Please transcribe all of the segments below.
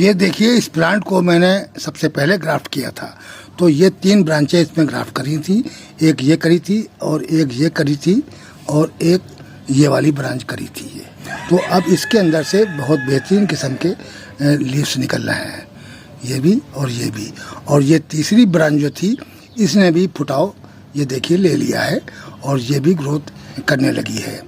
ये देखिए, इस प्लांट को मैंने सबसे पहले ग्राफ्ट किया था। तो ये 3 ब्रांचें इसमें ग्राफ्ट करी थी, एक ये करी थी और एक ये करी थी और एक ये वाली ब्रांच करी थी ये। तो अब इसके अंदर से बहुत बेहतरीन किस्म के लीव्स निकल रहे हैं, ये भी और ये भी। और ये तीसरी ब्रांच जो थी इसने भी फुटाव ये देखिए ले लिया है और ये भी ग्रोथ करने लगी है।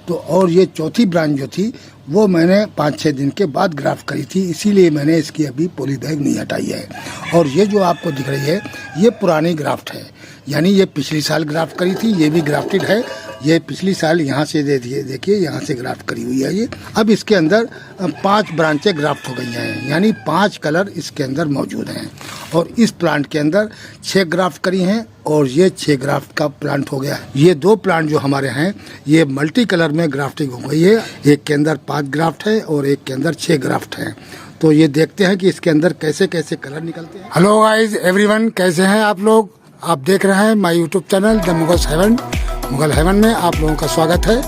तो और ये चौथी ब्रांच जो थी वो मैंने 5-6 दिन के बाद ग्राफ्ट करी थी, इसीलिए मैंने इसकी अभी पॉली बैग नहीं हटाई है। और ये जो आपको दिख रही है ये पुरानी ग्राफ्ट है, यानी ये पिछली साल ग्राफ्ट करी थी, ये भी ग्राफ्टेड है। ये पिछली साल यहाँ से देखिए यहाँ से ग्राफ्ट करी हुई है ये। अब इसके अंदर 5 ब्रांचें ग्राफ्ट हो गई हैं, यानी 5 कलर इसके अंदर मौजूद हैं। और इस प्लांट के अंदर 6 ग्राफ्ट करी हैं और ये 6 ग्राफ्ट का प्लांट हो गया है। ये 2 प्लांट जो हमारे हैं ये मल्टी कलर में ग्राफ्टिंग हो गई है। एक के अंदर 5 ग्राफ्ट है और एक के अंदर 6 ग्राफ्ट है। तो ये देखते हैं कि इसके अंदर कैसे कैसे कलर निकलते हैं। हेलो गाइस एवरीवन, कैसे हैं आप लोग? आप देख रहे हैं my YouTube channel the Mughals heaven. Mughal heaven में आप लोगों का स्वागत है।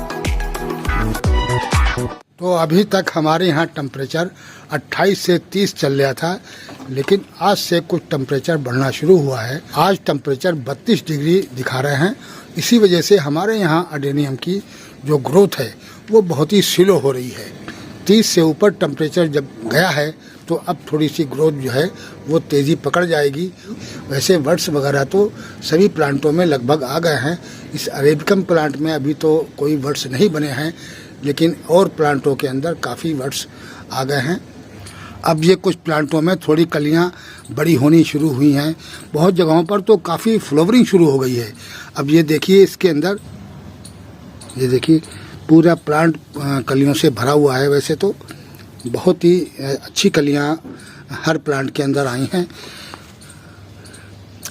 तो अभी तक हमारे यहाँ टेम्परेचर 28 से 30 चल रहा था, लेकिन आज से कुछ टेम्परेचर बढ़ना शुरू हुआ है। आज टेम्परेचर 32 डिग्री दिखा रहे हैं। इसी वजह से हमारे यहाँ अडेनियम की जो ग्रोथ है वो बहुत ही स्लो हो रही है। 30 से ऊपर टेम्परेचर जब गया है तो अब थोड़ी सी ग्रोथ जो है वो तेज़ी पकड़ जाएगी। वैसे वर्ड्स वगैरह तो सभी प्लांटों में लगभग आ गए हैं। इस अरेबिकम प्लांट में अभी तो कोई वर्ड्स नहीं बने हैं, लेकिन और प्लांटों के अंदर काफ़ी वर्ड्स आ गए हैं। अब ये कुछ प्लांटों में थोड़ी कलियां बड़ी होनी शुरू हुई हैं। बहुत जगहों पर तो काफ़ी फ्लावरिंग शुरू हो गई है। अब ये देखिए इसके अंदर, ये देखिए पूरा प्लांट कलियों से भरा हुआ है। वैसे तो बहुत ही अच्छी कलियां हर प्लांट के अंदर आई हैं।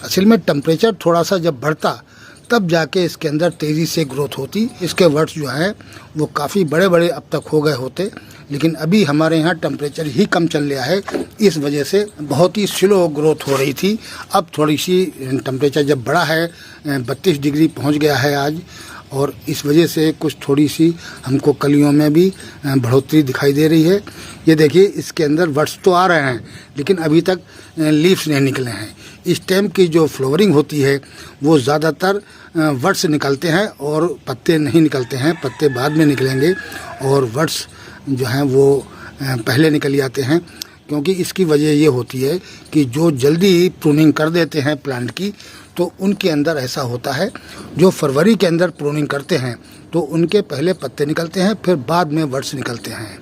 असल में टेम्परेचर थोड़ा सा जब बढ़ता तब जाके इसके अंदर तेज़ी से ग्रोथ होती। इसके वर्ड्स जो हैं वो काफ़ी बड़े बड़े अब तक हो गए होते, लेकिन अभी हमारे यहाँ टेम्परेचर ही कम चल रहा है, इस वजह से बहुत ही स्लो ग्रोथ हो रही थी। अब थोड़ी सी टेम्परेचर जब बढ़ा है, 32 डिग्री पहुँच गया है आज, और इस वजह से कुछ थोड़ी सी हमको कलियों में भी बढ़ोतरी दिखाई दे रही है। ये देखिए इसके अंदर वर्ड्स तो आ रहे हैं, लेकिन अभी तक लीव्स नहीं निकले हैं। इस टाइम की जो फ्लावरिंग होती है वो ज़्यादातर वर्ड्स निकलते हैं और पत्ते नहीं निकलते हैं। पत्ते बाद में निकलेंगे और वर्ड्स जो हैं वो पहले निकल जाते हैं, क्योंकि इसकी वजह ये होती है कि जो जल्दी प्रूनिंग कर देते हैं प्लांट की तो उनके अंदर ऐसा होता है। जो फरवरी के अंदर प्रूनिंग करते हैं तो उनके पहले पत्ते निकलते हैं, फिर बाद में वर्ड्स निकलते हैं।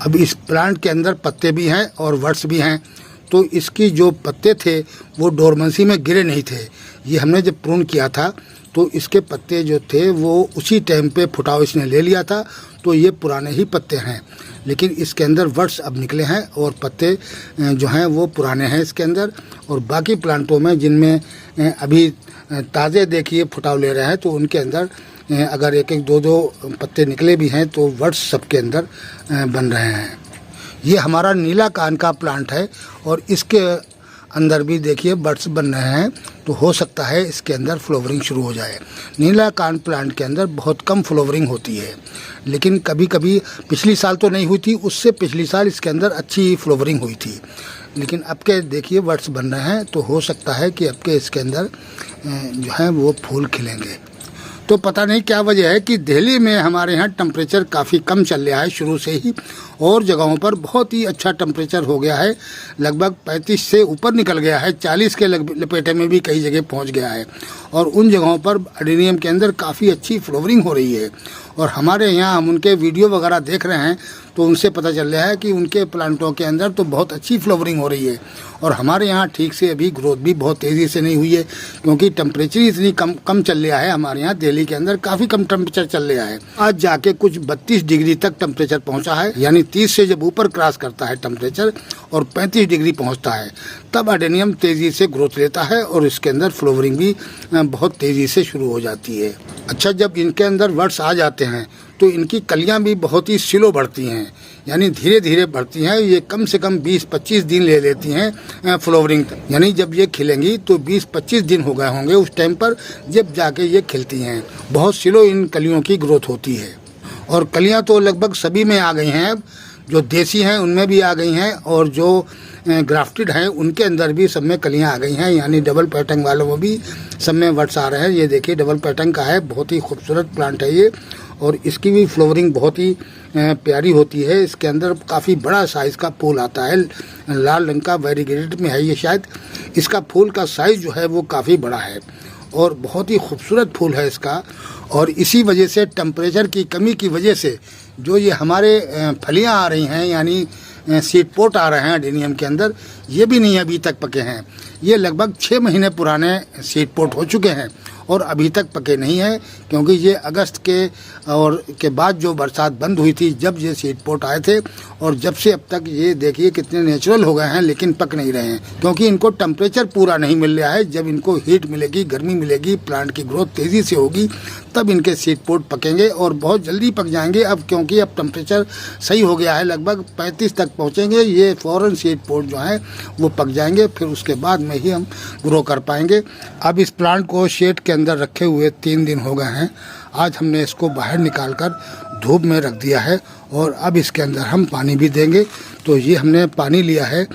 अब इस प्लांट के अंदर पत्ते भी हैं और वर्ड्स भी हैं, तो इसकी जो पत्ते थे वो डोरमेंसी में गिरे नहीं थे। ये हमने जब प्रून किया था तो इसके पत्ते जो थे वो उसी टाइम पे फुटाव इसने ले लिया था, तो ये पुराने ही पत्ते हैं। लेकिन इसके अंदर वर्ड्स अब निकले हैं और पत्ते जो हैं वो पुराने हैं इसके अंदर। और बाकी प्लांटों में जिनमें अभी ताज़े देखिए फुटाव ले रहे हैं तो उनके अंदर अगर 1-1, 2-2 पत्ते निकले भी हैं तो वर्ड्स सबके अंदर बन रहे हैं। ये हमारा नीला कान का प्लांट है और इसके अंदर भी देखिए बर्ड्स बन रहे हैं, तो हो सकता है इसके अंदर फ्लावरिंग शुरू हो जाए। नीला कान प्लांट के अंदर बहुत कम फ्लावरिंग होती है, लेकिन कभी कभी पिछली साल तो नहीं हुई थी, उससे पिछली साल इसके अंदर अच्छी फ्लावरिंग हुई थी। लेकिन अब के देखिए बर्ड्स बन रहे हैं, तो हो सकता है कि अब के इसके अंदर जो है वो फूल खिलेंगे। तो पता नहीं क्या वजह है कि दिल्ली में हमारे यहाँ टेम्परेचर काफ़ी कम चल रहा है शुरू से ही, और जगहों पर बहुत ही अच्छा टेम्परेचर हो गया है। लगभग 35 से ऊपर निकल गया है, 40 के लपेटे में भी कई जगह पहुँच गया है। और उन जगहों पर अडेनियम के अंदर काफ़ी अच्छी फ्लावरिंग हो रही है। और हमारे यहाँ हम उनके वीडियो वगैरह देख रहे हैं तो उनसे पता चल रहा है कि उनके प्लांटों के अंदर तो बहुत अच्छी फ्लावरिंग हो रही है। और हमारे यहाँ ठीक से अभी ग्रोथ भी बहुत तेज़ी से नहीं हुई है, क्योंकि टेम्परेचर इतनी कम चल रहा है। हमारे यहाँ दिल्ली के अंदर काफ़ी कम टेम्परेचर चल रहा है। आज जाके कुछ 32 डिग्री तक टेम्परेचर पहुँचा है, यानी 30 से जब ऊपर क्रॉस करता है टेम्परेचर और 35 डिग्री पहुँचता है तब अडेनियम तेज़ी से ग्रोथ लेता है और इसके अंदर फ्लावरिंग भी बहुत तेज़ी से शुरू हो जाती है। अच्छा, जब इनके अंदर वर्ड्स आ जाते हैं तो इनकी कलियां भी बहुत ही स्लो बढ़ती हैं, यानी धीरे धीरे बढ़ती हैं। ये कम से कम 20-25 दिन ले लेती हैं फ्लावरिंग तक, यानी जब ये खिलेंगी तो 20-25 दिन हो गए होंगे उस टाइम पर जब जाके ये खिलती हैं। बहुत स्लो इन कलियों की ग्रोथ होती है और कलियां तो लगभग सभी में आ गई हैं अब। जो देसी हैं उनमें भी आ गई हैं और जो ग्राफ्टेड हैं उनके अंदर भी सब में कलियां आ गई हैं, यानी डबल पैटर्न वालों में भी सब में वर्ड्स आ रहे हैं। ये देखिए डबल पैटर्न का है, बहुत ही खूबसूरत प्लांट है ये, और इसकी भी फ्लावरिंग बहुत ही प्यारी होती है। इसके अंदर काफ़ी बड़ा साइज़ का फूल आता है, लाल रंग का वेरीगेटेड में है ये शायद। इसका फूल का साइज़ जो है वो काफ़ी बड़ा है और बहुत ही खूबसूरत फूल है इसका। और इसी वजह से टेम्परेचर की कमी की वजह से जो ये हमारे फलियां आ रही हैं, यानी सीड पोट आ रहे हैं एडेनियम के अंदर, ये भी नहीं अभी तक पके हैं। ये लगभग 6 महीने पुराने सीड पोट हो चुके हैं और अभी तक पके नहीं हैं, क्योंकि ये अगस्त के बाद जो बरसात बंद हुई थी जब ये सीड पोट आए थे, और जब से अब तक ये देखिए कितने नेचुरल हो गए हैं, लेकिन पक नहीं रहे हैं क्योंकि इनको टेम्परेचर पूरा नहीं मिल रहा है। जब इनको हीट मिलेगी, गर्मी मिलेगी, प्लांट की ग्रोथ तेज़ी से होगी, तब इनके सीड पोट पकेंगे और बहुत जल्दी पक जाएंगे। अब क्योंकि अब टेम्परेचर सही हो गया है, लगभग 35 तक पहुँचेंगे, ये फ़ौरन सीड पोट जो है वो पक जाएंगे, फिर उसके बाद में ही हम ग्रो कर पाएंगे। अब इस प्लांट को शेड के अंदर रखे हुए 3 दिन हो गए हैं। आज हमने इसको बाहर निकालकर धूप में रख दिया है और अब इसके अंदर हम पानी भी देंगे। तो ये हमने पानी लिया है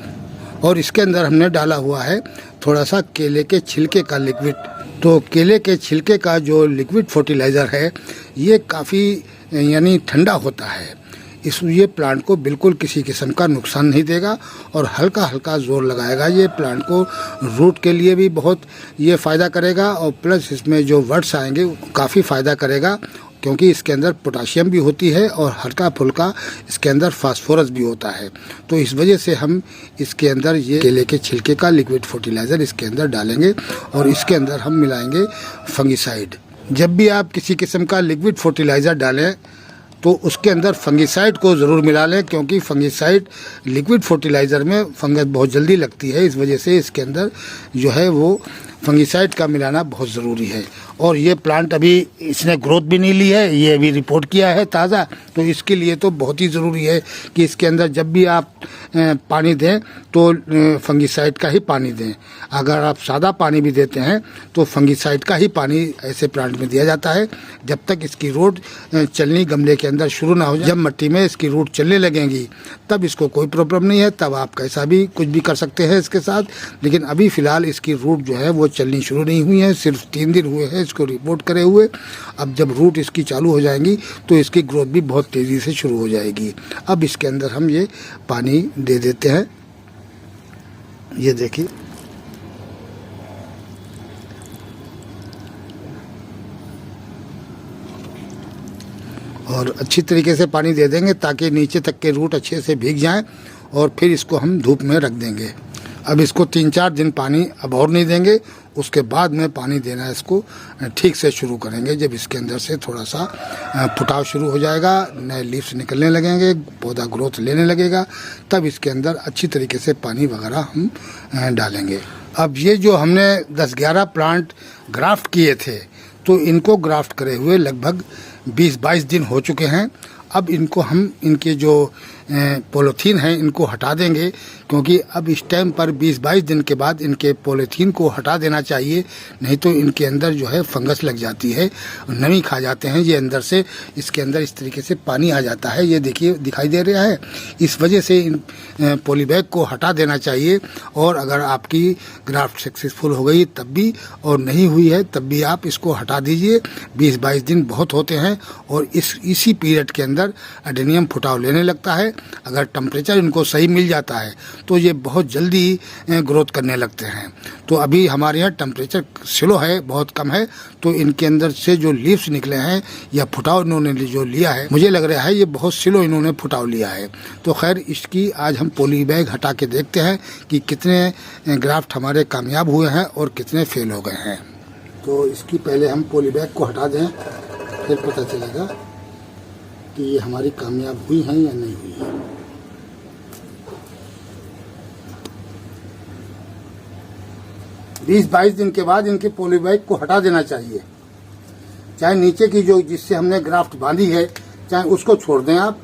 और इसके अंदर हमने डाला हुआ है थोड़ा सा केले के छिलके का लिक्विड। तो केले के छिलके का जो लिक्विड फर्टिलाइज़र है ये काफ़ी यानी ठंडा होता है, ये प्लांट को बिल्कुल किसी किस्म का नुकसान नहीं देगा और हल्का हल्का जोर लगाएगा। ये प्लांट को रूट के लिए भी बहुत ये फ़ायदा करेगा और प्लस इसमें जो वर्ड्स आएंगे काफ़ी फ़ायदा करेगा, क्योंकि इसके अंदर पोटाशियम भी होती है और हल्का फुल्का इसके अंदर फास्फोरस भी होता है। तो इस वजह से हम इसके अंदर ये केले के छिलके का लिक्विड फर्टिलाइज़र इसके अंदर डालेंगे और इसके अंदर हम मिलाएंगे फंगिसाइड। जब भी आप किसी किस्म का लिक्विड फर्टिलाइज़र डालें तो उसके अंदर फंगिसाइड को ज़रूर मिला लें, क्योंकि फंगिसाइड लिक्विड फर्टिलाइज़र में फंगस बहुत जल्दी लगती है। इस वजह से इसके अंदर जो है वो फंगिसाइड का मिलाना बहुत ज़रूरी है। और ये प्लांट अभी इसने ग्रोथ भी नहीं ली है, ये अभी रिपोर्ट किया है ताज़ा, तो इसके लिए तो बहुत ही ज़रूरी है कि इसके अंदर जब भी आप पानी दें तो फंगिसाइड का ही पानी दें। अगर आप सादा पानी भी देते हैं तो फंगिसाइड का ही पानी ऐसे प्लांट में दिया जाता है जब तक इसकी रूट चलनी गमले के अंदर शुरू ना हो जाए। जब मिट्टी में इसकी रूट चलने लगेंगी तब इसको कोई प्रॉब्लम नहीं है, तब आप कैसा भी कुछ भी कर सकते हैं इसके साथ। लेकिन अभी फ़िलहाल इसकी रूट जो है वो चलनी शुरू नहीं हुई है, सिर्फ 3 दिन हुए हैं इसको रिपोर्ट करे हुए। अब जब रूट इसकी चालू हो जाएंगी तो इसकी ग्रोथ भी बहुत तेज़ी से शुरू हो जाएगी। अब इसके अंदर हम ये पानी दे देते हैं, ये देखिए। और अच्छी तरीके से पानी दे देंगे ताकि नीचे तक के रूट अच्छे से भीग जाएं और फिर इसको हम धूप में रख देंगे। अब इसको 3-4 दिन पानी अब और नहीं देंगे, उसके बाद में पानी देना इसको ठीक से शुरू करेंगे। जब इसके अंदर से थोड़ा सा फुटाव शुरू हो जाएगा, नए लीव्स निकलने लगेंगे, पौधा ग्रोथ लेने लगेगा, तब इसके अंदर अच्छी तरीके से पानी वगैरह हम डालेंगे। अब ये जो हमने 10-11 प्लांट ग्राफ्ट किए थे, तो इनको ग्राफ्ट करे हुए लगभग 20-22 दिन हो चुके हैं। अब इनको हम इनके जो पॉलीथीन हैं इनको हटा देंगे, क्योंकि अब इस टाइम पर 20-22 दिन के बाद इनके पॉलीथीन को हटा देना चाहिए, नहीं तो इनके अंदर जो है फंगस लग जाती है, नमी खा जाते हैं ये अंदर से। इसके अंदर इस तरीके से पानी आ जाता है, ये देखिए दिखाई दे रहा है। इस वजह से इन पॉलीबैग को हटा देना चाहिए। और अगर आपकी ग्राफ्ट सक्सेसफुल हो गई तब भी, और नहीं हुई है तब भी आप इसको हटा दीजिए। 20-22 दिन बहुत होते हैं और इसी पीरियड के अंदर एडेनियम फुटाव लेने लगता है। अगर टेम्परेचर इनको सही मिल जाता है तो ये बहुत जल्दी ग्रोथ करने लगते हैं। तो अभी हमारे यहाँ टेम्परेचर स्लो है, बहुत कम है, तो इनके अंदर से जो लीव्स निकले हैं या फुटाव इन्होंने जो लिया है, मुझे लग रहा है ये बहुत स्लो इन्होंने फुटाव लिया है। तो खैर इसकी आज हम पॉली बैग हटा के देखते हैं कि कितने ग्राफ्ट हमारे कामयाब हुए हैं और कितने फेल हो गए हैं। तो इसकी पहले हम पॉली बैग को हटा दें, फिर पता चलेगा कि ये हमारी कामयाब हुई हैं या नहीं हुई है। बीस 22 दिन के बाद इनके पॉलीबैग को हटा देना चाहिए, चाहे नीचे की जो जिससे हमने ग्राफ्ट बांधी है चाहे उसको छोड़ दें आप।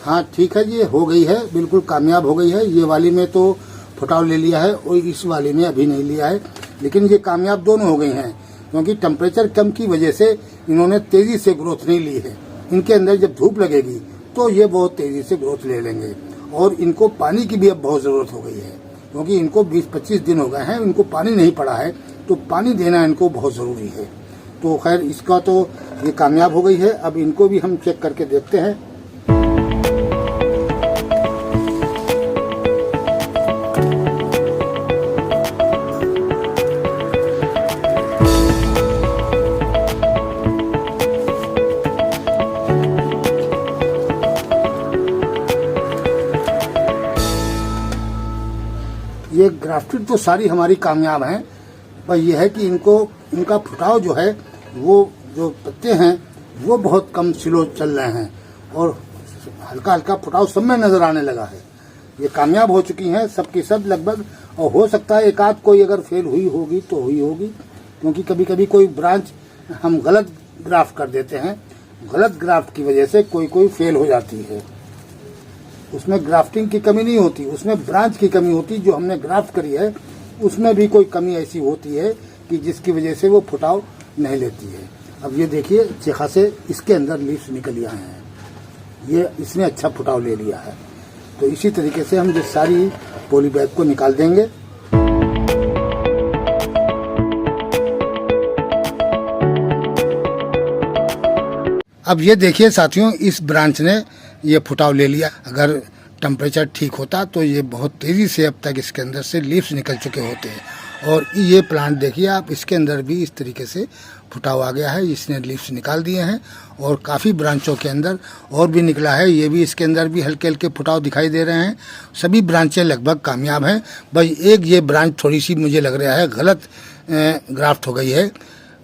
हाँ ठीक है, ये हो गई है, बिल्कुल कामयाब हो गई है। ये वाली में तो फुटाव ले लिया है और इस वाली में अभी नहीं लिया है, लेकिन ये कामयाब दोनों हो गई हैं, क्योंकि टेम्परेचर कम की वजह से इन्होंने तेजी से ग्रोथ नहीं ली है। इनके अंदर जब धूप लगेगी तो ये बहुत तेजी से ग्रोथ ले लेंगे। और इनको पानी की भी अब बहुत ज़रूरत हो गई है, क्योंकि इनको 20-25 दिन हो गए हैं, इनको पानी नहीं पड़ा है, तो पानी देना इनको बहुत ज़रूरी है। तो खैर इसका तो ये कामयाब हो गई है। अब इनको भी हम चेक करके देखते हैं। ये ग्राफ्टेड तो सारी हमारी कामयाब हैं, पर यह है कि इनका फुटाव जो है, वो जो पत्ते हैं वो बहुत कम स्लो चल रहे हैं और हल्का हल्का फुटाव सब में नजर आने लगा है। ये कामयाब हो चुकी हैं सबकी सब लगभग, और हो सकता है एक आध कोई अगर फेल हुई होगी तो हुई होगी, क्योंकि कभी कभी कोई ब्रांच हम गलत ग्राफ्ट कर देते हैं, गलत ग्राफ्ट की वजह से कोई फेल हो जाती है। उसमें ग्राफ्टिंग की कमी नहीं होती, उसमें ब्रांच की कमी होती। जो हमने ग्राफ्ट करी है उसमें भी कोई कमी ऐसी होती है कि जिसकी वजह से वो फुटाव नहीं लेती है। अब ये देखिए अच्छे खासे इसके अंदर लीव्स निकल आए हैं, ये इसने अच्छा फुटाव ले लिया है। तो इसी तरीके से हम ये सारी पॉली बैग को निकाल देंगे। अब ये देखिए साथियों, इस ब्रांच ने ये फुटाव ले लिया। अगर टेम्परेचर ठीक होता तो ये बहुत तेज़ी से अब तक इसके अंदर से लीव्स निकल चुके होते हैं। और ये प्लांट देखिए आप, इसके अंदर भी इस तरीके से फुटाव आ गया है, इसने लीव्स निकाल दिए हैं। और काफ़ी ब्रांचों के अंदर और भी निकला है, ये भी इसके अंदर भी हल्के हल्के फुटाव दिखाई दे रहे हैं। सभी ब्रांचें लगभग कामयाब हैं। भाई एक ये ब्रांच थोड़ी सी मुझे लग रहा है गलत ग्राफ्ट हो गई है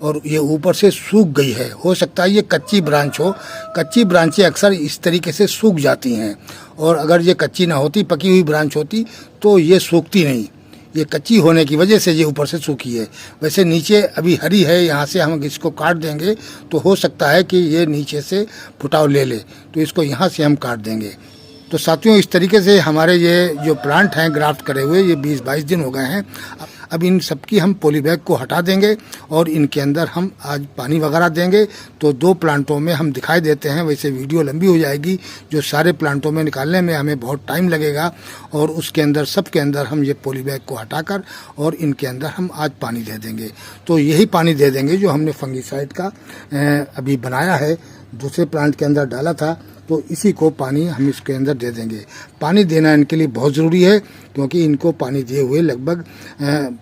और ये ऊपर से सूख गई है। हो सकता है ये कच्ची ब्रांच हो। कच्ची ब्रांचें अक्सर इस तरीके से सूख जाती हैं, और अगर ये कच्ची ना होती, पकी हुई ब्रांच होती तो ये सूखती नहीं। ये कच्ची होने की वजह से ये ऊपर से सूखी है। वैसे नीचे अभी हरी है, यहाँ से हम इसको काट देंगे तो हो सकता है कि ये नीचे से फुटाव ले ले, तो इसको यहाँ से हम काट देंगे। तो साथियों इस तरीके से हमारे ये जो प्लांट हैं ग्राफ्ट करे हुए, ये 20-22 दिन हो गए हैं। अब इन सब की हम पॉली बैग को हटा देंगे और इनके अंदर हम आज पानी वगैरह देंगे। तो 2 प्लांटों में हम दिखाई देते हैं, वैसे वीडियो लंबी हो जाएगी, जो सारे प्लांटों में निकालने में हमें बहुत टाइम लगेगा। और उसके अंदर सबके अंदर हम ये पॉली बैग को हटाकर और इनके अंदर हम आज पानी दे देंगे। तो यही पानी दे देंगे जो हमने फंगीसाइड का अभी बनाया है, दूसरे प्लांट के अंदर डाला था, तो इसी को पानी हम इसके अंदर दे देंगे। पानी देना इनके लिए बहुत ज़रूरी है, क्योंकि इनको पानी दिए हुए लगभग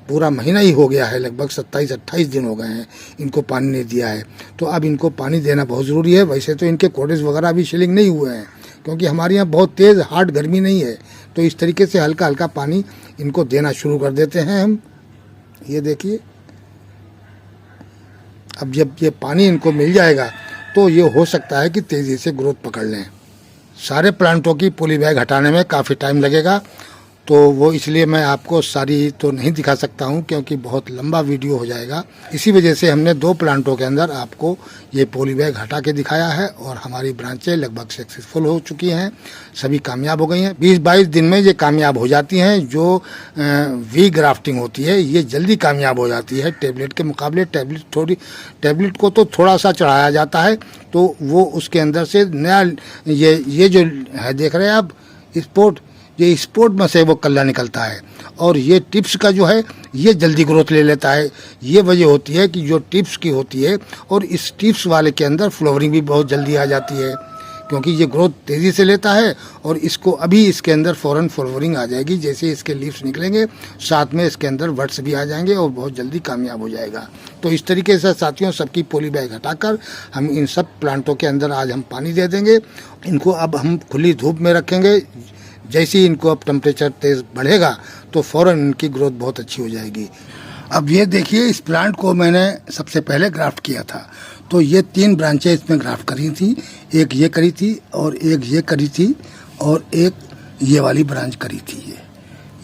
पूरा महीना ही हो गया है, लगभग 27-28 दिन हो गए हैं इनको पानी नहीं दिया है। तो अब इनको पानी देना बहुत ज़रूरी है। वैसे तो इनके कोडेज वगैरह अभी सीलिंग नहीं हुए हैं, क्योंकि हमारे यहाँ बहुत तेज़ हार्ड गर्मी नहीं है। तो इस तरीके से हल्का हल्का पानी इनको देना शुरू कर देते हैं हम। ये देखिए, अब जब ये पानी इनको मिल जाएगा तो ये हो सकता है कि तेज़ी से ग्रोथ पकड़ लें। सारे प्लांटों की पॉली बैग हटाने में काफ़ी टाइम लगेगा, तो वो इसलिए मैं आपको सारी तो नहीं दिखा सकता हूँ, क्योंकि बहुत लंबा वीडियो हो जाएगा। इसी वजह से हमने 2 प्लांटों के अंदर आपको ये पॉली बैग हटा के दिखाया है। और हमारी ब्रांचें लगभग सक्सेसफुल हो चुकी हैं, सभी कामयाब हो गई हैं। 20-22 दिन में ये कामयाब हो जाती हैं। जो वी ग्राफ्टिंग होती है ये जल्दी कामयाब हो जाती है टेबलेट के मुकाबले। टेबलेट को तो थोड़ा सा चढ़ाया जाता है, तो वो उसके अंदर से नया ये जो है देख रहे हैं आप स्पोर्ट, ये स्पोर्ट में से वो कल्ला निकलता है। और ये टिप्स का जो है ये जल्दी ग्रोथ ले लेता है। ये वजह होती है कि जो टिप्स की होती है, और इस टिप्स वाले के अंदर फ्लावरिंग भी बहुत जल्दी आ जाती है, क्योंकि ये ग्रोथ तेज़ी से लेता है। और इसको अभी इसके अंदर फ़ौरन फ्लावरिंग आ जाएगी, जैसे इसके लीव्स निकलेंगे साथ में इसके अंदर वर्ड्स भी आ जाएंगे और बहुत जल्दी कामयाब हो जाएगा। तो इस तरीके से साथियों सबकी पॉली बैग हटाकर हम इन सब प्लांटों के अंदर आज हम पानी दे देंगे। इनको अब हम खुली धूप में रखेंगे। जैसे ही इनको अब टेम्परेचर तेज़ बढ़ेगा तो फ़ौरन इनकी ग्रोथ बहुत अच्छी हो जाएगी। अब ये देखिए, इस प्लांट को मैंने सबसे पहले ग्राफ्ट किया था, तो ये 3 ब्रांचें इसमें ग्राफ्ट करी थी। एक ये करी थी और एक ये करी थी और एक ये वाली ब्रांच करी थी।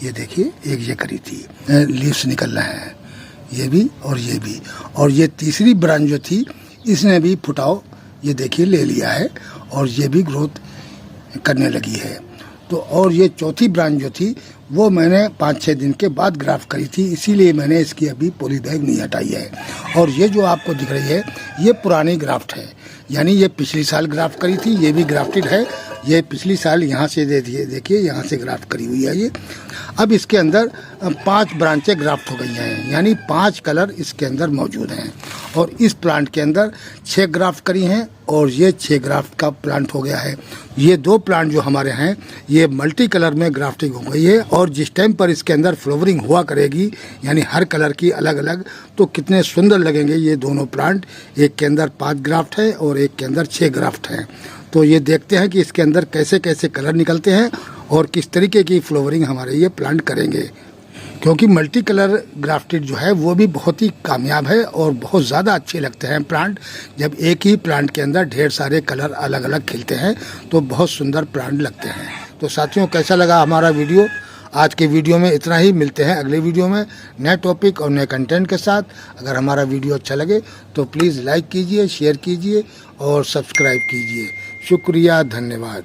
ये देखिए, एक ये करी थी, लीव्स निकल रहे हैं, ये भी और ये भी। और ये तीसरी ब्रांच जो थी इसने भी फुटाव ये देखिए ले लिया है और ये भी ग्रोथ करने लगी है। तो और ये चौथी ब्रांच जो थी वो मैंने 5-6 दिन के बाद ग्राफ्ट करी थी, इसीलिए मैंने इसकी अभी पॉली बैग नहीं हटाई है। और ये जो आपको दिख रही है ये पुरानी ग्राफ्ट है, यानी ये पिछली साल ग्राफ्ट करी थी, ये भी ग्राफ्टेड है। ये पिछली साल यहाँ से देखिए यहाँ से ग्राफ्ट करी हुई है ये। अब इसके अंदर 5 ब्रांचें ग्राफ्ट हो गई हैं, यानी 5 कलर इसके अंदर मौजूद हैं। और इस प्लांट के अंदर 6 ग्राफ्ट करी हैं और ये 6 ग्राफ्ट का प्लांट हो गया है। ये 2 प्लांट जो हमारे हैं ये मल्टी कलर में ग्राफ्टिंग हो गई है। और जिस टाइम पर इसके अंदर फ्लावरिंग हुआ करेगी, यानी हर कलर की अलग अलग, तो कितने सुंदर लगेंगे ये दोनों प्लांट। एक के अंदर 5 ग्राफ्ट है और एक के अंदर 6 ग्राफ्ट हैं। तो ये देखते हैं कि इसके अंदर कैसे कैसे कलर निकलते हैं और किस तरीके की फ्लावरिंग हमारे ये प्लांट करेंगे, क्योंकि मल्टी कलर ग्राफ्टेड जो है वो भी बहुत ही कामयाब है और बहुत ज़्यादा अच्छे लगते हैं प्लांट। जब एक ही प्लांट के अंदर ढेर सारे कलर अलग अलग खिलते हैं तो बहुत सुंदर प्लांट लगते हैं। तो साथियों, कैसा लगा हमारा वीडियो? आज के वीडियो में इतना ही। मिलते हैं अगले वीडियो में नए टॉपिक और नए कंटेंट के साथ। अगर हमारा वीडियो अच्छा लगे तो प्लीज़ लाइक कीजिए, शेयर कीजिए और सब्सक्राइब कीजिए। शुक्रिया, धन्यवाद।